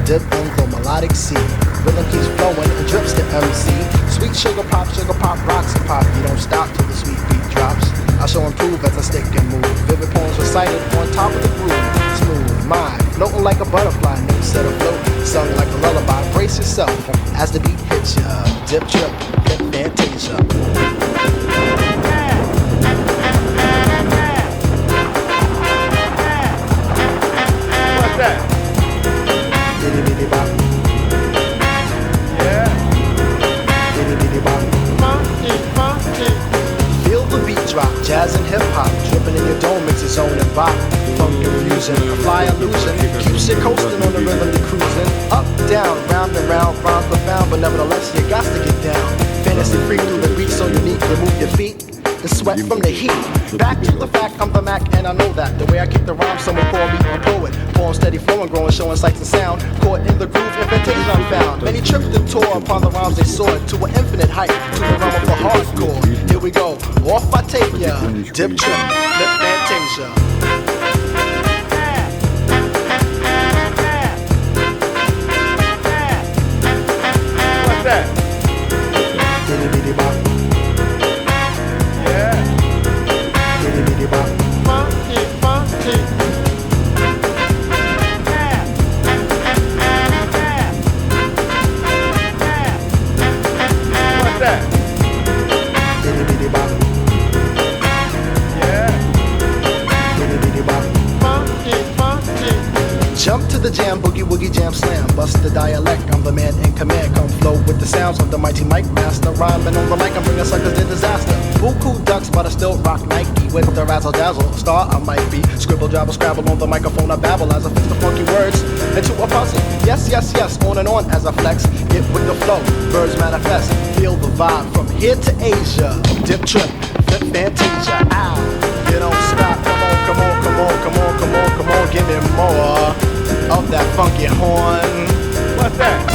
dip in the melodic sea. Rhythm keeps flowing and drips to MC. Sweet sugar pop, rocks and pop. You don't stop till the sweet beat drops. I shall improve as I stick and move. Vivid poems recited on top of the groove. Smooth mind, floating like a butterfly. No set afloat, sung like a lullaby. Brace yourself as the beat hits ya. Dip, trip, flip, fantasia. What's that? Bitty bitty bop. Yeah. Bitty bitty bop. Funky, funky. Feel the beat drop, jazz and hip hop. Dripping in your dome makes its own and bop. Funk confusion, a fly illusion. Keeps you coasting on the rhythm you're cruising. Up, down, round and round, rhymes profound. But nevertheless, you got to get down. Fantasy free through the beat so unique. Remove your feet and sweat from the heat. Back to the fact, I'm the Mac and I know that. The way I kick the rhyme, someone call me a poet. Poem steady flowing, growing, showing sights and sound. Caught in the groove, invitation I'm found. Many tripped and tore upon the rhymes they soared to an infinite height, to the realm of the hardcore. Here we go, off I take ya. Dip, trip, flip, fantasia. What's that? Bitty bitty bop. Yeah. Bitty bitty bop. Funky, funky. What's that? Bitty bitty bop. Yeah. Bitty bitty bop. Funky, funky. Jump to the jam, boogie woogie jam slam. Bust the dialect, I'm the man in command. Come flow with the sounds of the mighty mic master. Rhyming on the mic, I'm bringing suckers to disaster. Buku ducks, but I still rock Nike. With the razzle dazzle, star I might be. Scribble, jabble, scrabble on the microphone, I babble as I fix the funky words into a puzzle. Yes, yes, yes, on and on as I flex. Get with the flow, birds manifest. Feel the vibe from here to Asia. Dip, trip, flip, fantasia. Ow, you don't stop. Come on, come on, come on, come on, come on, come on. Give me more of that funky horn. What's that?